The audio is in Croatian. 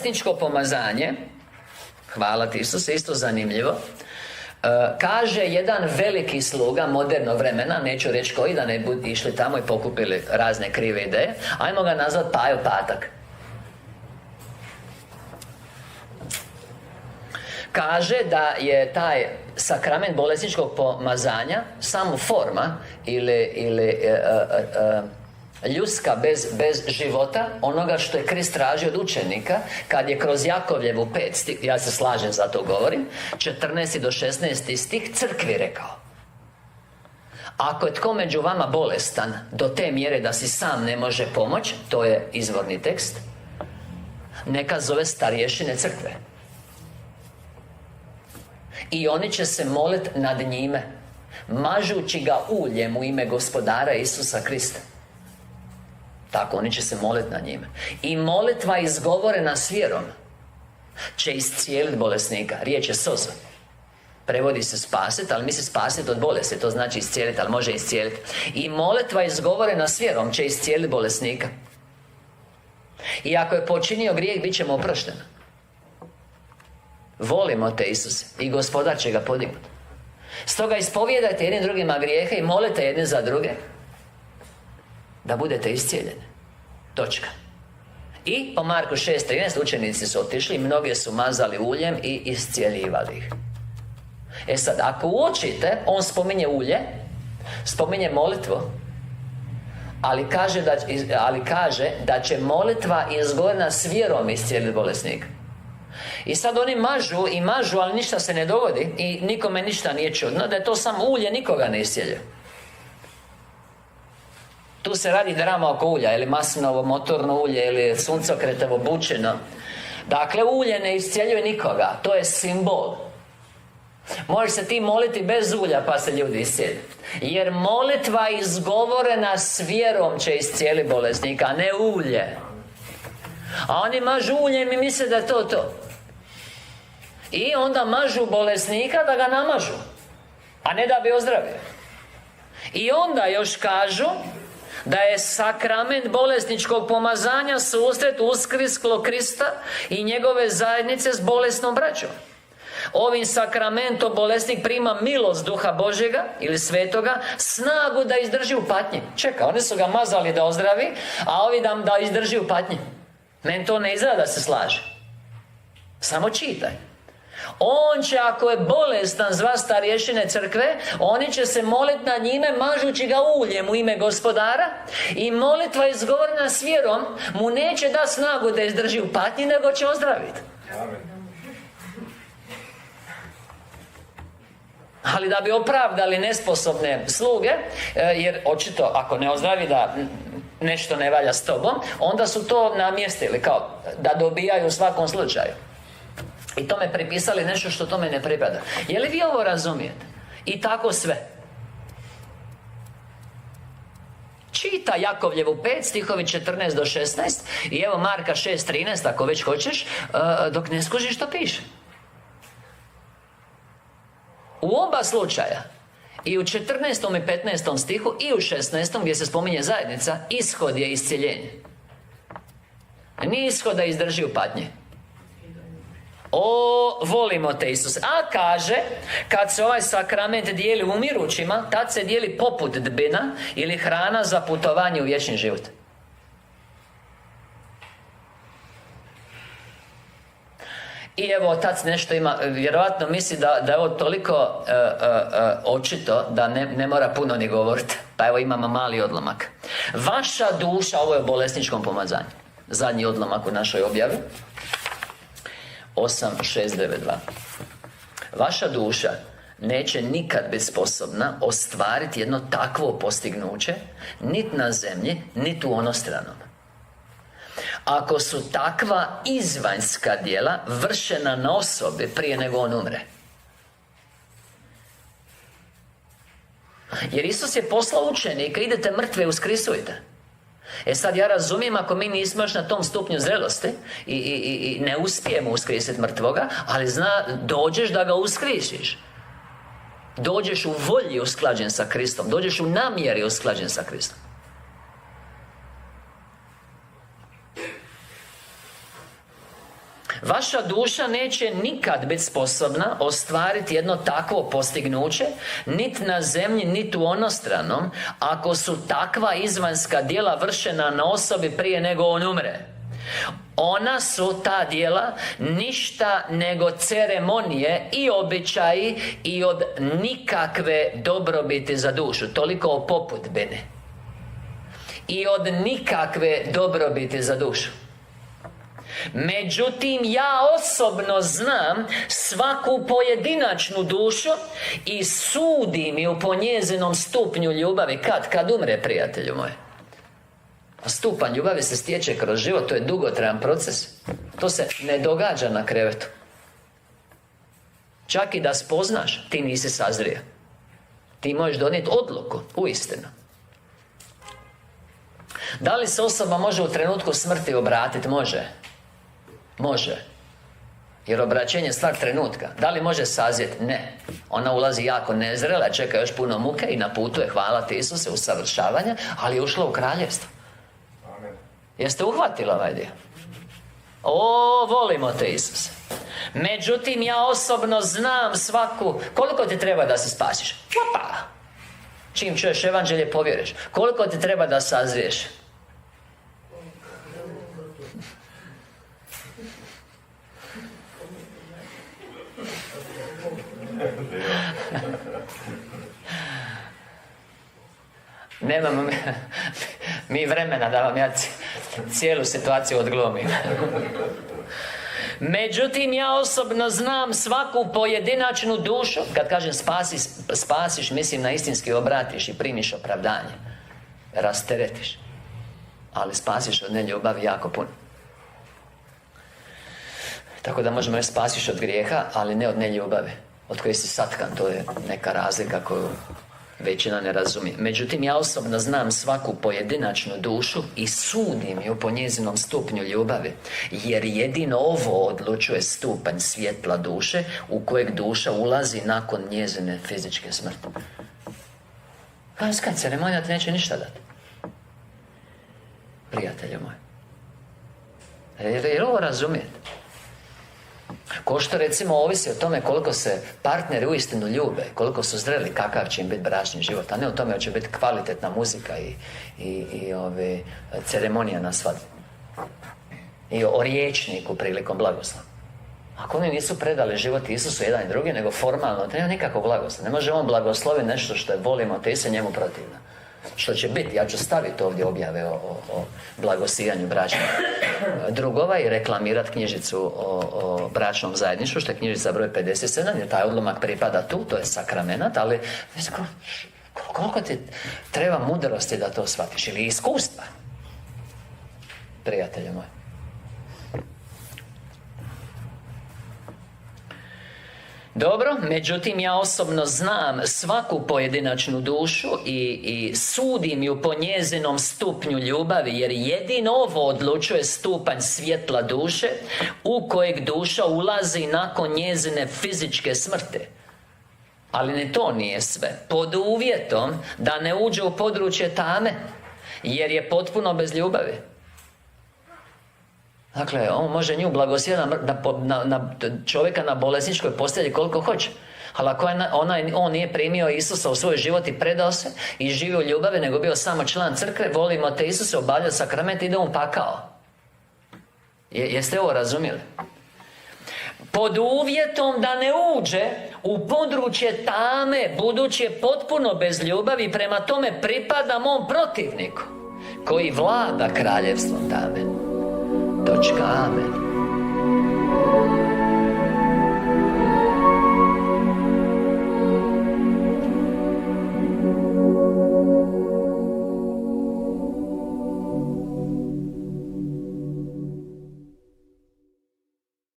bolesničko pomazanje, hvala ti Isuse, isto zanimljivo, kaže jedan veliki sluga modernog vremena, neću reći koji, da ne bi išli tamo i pokupili razne krive ideje, ajmo ga nazvat Pajo Patak. Kaže da je taj sakrament bolesničkog pomazanja samo forma ili ljudska bez života onoga što je Krist tražio od učenika kad je kroz Jakovljevu 5 stih, ja se slažem, zato govorim, 14. do 16. stih crkvi rekao: ako je tko među vama bolestan do te mjere da si sam ne može pomoći, to je izvorni tekst, neka zove starješine crkve i oni će se moliti nad njime, mažući ga uljem u ime Gospodara Isusa Krista. Tako, oni će se moliti na njime. I molitva izgovorena s vjerom će iscijeliti bolesnika. Riječ je soza. Prevodi se spasiti, ali misli spasiti od bolesti. To znači iscijeliti, ali može iscijeliti. I molitva izgovorena s vjerom će iscijeliti bolesnika. I ako je počinio grijeh, bit će mu oprošteno. Volimo te, Isuse, i Gospodar će ga podignuti. Stoga ispovijedajte jednim drugima grijehe i molite jedni za druge da budete iscijeljeni. Točka. I po Marku 6.13 učenici su otišli, mnoge su mazali uljem i iscijeljivali ih. E sad, ako uočite, on spominje ulje, spominje molitvu, ali kaže da će molitva izgovorena s vjerom iscijeliti bolesnika. I sad oni mažu, ali ništa se ne dogodi i nikome ništa nije čudno, da je to samo ulje, nikoga ne iscijeljuje. Tu se radi drama oko ulja, ili maslinovo motorno ulje, ili suncokretovo bučino. Dakle, ulje ne iscijeljuje nikoga, to je simbol. Možeš se ti moliti bez ulja pa se ljudi iscijeli. Jer molitva izgovorena s vjerom će iscijeliti bolesnika, a ne ulje. A oni mažu uljem i misle da je to. I onda mažu bolesnika da ga namažu, a ne da bi ozdravio. I onda još kažu da je sakrament bolesničkog pomazanja susret uskrsklog Krista i njegove zajednice s bolesnom braćom. Ovim sakramentom bolesnik prima milost Duha Božjega ili Svetoga, snagu da izdrži u patnji. Čeka, oni su ga mazali da ozdravi, a ovi da izdrži u patnji. Meni to ne izgleda da se slaže. Samo čitaj. On će, ako je bolestan, zva starješine crkve, oni će se moliti na njime, mažući ga uljem u ime Gospodara, i molitva izgovorena s vjerom mu neće da snagu da izdrži u patnji, nego će ozdraviti. Ali da bi opravdali nesposobne sluge, jer očito ako ne ozdravi da nešto ne valja s tobom, onda su to namjestili kao da dobijaju u svakom slučaju. I tome pripisali nešto što tome ne pripada. Je li vi ovo razumijete? I tako sve. Čita Jakovljevu 5, stihovi 14 do 16, i evo Marka 6.13, ako već hoćeš, dok ne skužiš što piše. U oba slučaja, i u 14. i 15. stihu i u 16. gdje se spominje zajednica, ishod je iscjeljenje. Nije ishod da izdrži u patnji. Volimo te, Isus. A kaže, kad se ovaj sakrament dijeli umirućima, tad se dijeli poput dbina ili hrana za putovanje u vječni život. I evo, otac nešto ima, vjerojatno misli da je ovo toliko očito da ne mora puno ni govoriti. Pa evo imamo mali odlomak. Vaša duša, ovo je o bolesničkom pomazanju, zadnji odlomak u našoj objavi, 8.6.9.2. Vaša duša neće nikad biti sposobna ostvariti jedno takvo postignuće, nit na zemlji, nit u onostranom, ako su takva izvanjska djela vršena na osobi prije nego on umre. Jer Isus je poslao učenike, idete mrtve, uskrisujte. E sad ja razumijem ako mi nismo još na tom stupnju zrelosti i ne uspijemo uskrisiti mrtvoga, ali dođeš da ga uskrišiš. Dođeš u volji usklađen sa Kristom, dođeš u namjeri usklađen sa Kristom. Vaša duša neće nikad biti sposobna ostvariti jedno takvo postignuće, niti na zemlji, niti u onostranom, ako su takva izvanjska djela vršena na osobi prije nego on umre. Ona su, ta djela, ništa nego ceremonije i običaji i od nikakve dobrobiti za dušu. Toliko o popudbini. I od nikakve dobrobiti za dušu. Međutim, ja osobno znam svaku pojedinačnu dušu i sudim ju po njezinom stupnju ljubavi. Kad umre, prijatelju moj? Stupanj ljubavi se stječe kroz život, to je dugotrajan proces. To se ne događa na krevetu. Čak i da spoznaš, ti nisi sazrio. Ti možeš donijeti odluku, uistinu. Da li se osoba može u trenutku smrti obratiti? Može. Jer obraćenje je stvar trenutka. Da li može sazrijeti? Ne. Ona ulazi jako nezrela, čeka još puno muke i na putu je, hvala ti Isuse, usavršavanja, ali je ušla u kraljevstvo. Jeste uhvatili ovaj dio? Volimo te, Isuse. Međutim, ja osobno znam svaku... Koliko ti treba da se spasiš? Opa! Čim čuješ evanđelje, povjeriš. Koliko ti treba da sazriješ? Nemamo mi vremena da vam ja cijelu situaciju odglumim. Međutim, ja osobno znam svaku pojedinačnu dušu. Kad kažem spasiš, mislim na istinski obratiš i primiš opravdanje. Rasteretiš. Ali spasiš od neljubavi jako puno. Tako da možemo reći spasiš od grijeha, ali ne od neljubavi, od koje si satkan. To je neka razlika koju većina ne razumije. Međutim, ja osobno znam svaku pojedinačnu dušu i sudim ju po njezinom stupnju ljubavi, jer jedino ovo odlučuje stupanj svjetla duše u kojeg duša ulazi nakon njezine fizičke smrti. Vanjska ceremonija ti neće ništa dati, prijatelju moj. Jer ovo razumijete? Ko što recimo ovisi o tome koliko se partneri uistinu ljube, koliko su zreli, kakav će im biti bračni život, a ne o tome će biti kvalitetna muzika i ceremonija na svadbi. I o riječniku prilikom blagoslova. Ako oni nisu predali život Isusu jedan i drugi, nego formalno, to nema nikakvog blagoslova. Ne može on blagosloviti nešto što je volimo, te se njemu protivno. Što će biti, ja ću staviti ovdje objave o blagosijanju bračnih drugova i reklamirati knjižicu o bračnom zajedništvu, što je knjižica broj 57, jer taj odlomak pripada tu, to je sakramenat, ali koliko ti treba mudrosti da to shvatiš, ili iskustva, prijatelje moji. Dobro, međutim, ja osobno znam svaku pojedinačnu dušu i sudim ju po njezinom stupnju ljubavi, jer jedino ovo odlučuje stupanj svjetla duše u kojeg duša ulazi nakon njezine fizičke smrti. Ali ni to nije sve. Pod uvjetom da ne uđe u područje tame, jer je potpuno bez ljubavi. Dakle, on može nju blagosloviti na čovjeka na bolesničkoj postelji koliko hoće. Ali ako on nije primio Isusa u svoj život i predao se i živio u ljubavi, nego bio samo član crkve, volimo te Isuse, obavlja sakrament i ide on pakao. Jeste ovo razumjeli? Pod uvjetom da ne uđe u područje tame, budući je potpuno bez ljubavi, prema tome pripada mom protivniku koji vlada kraljevstvom tame. Točka, amen.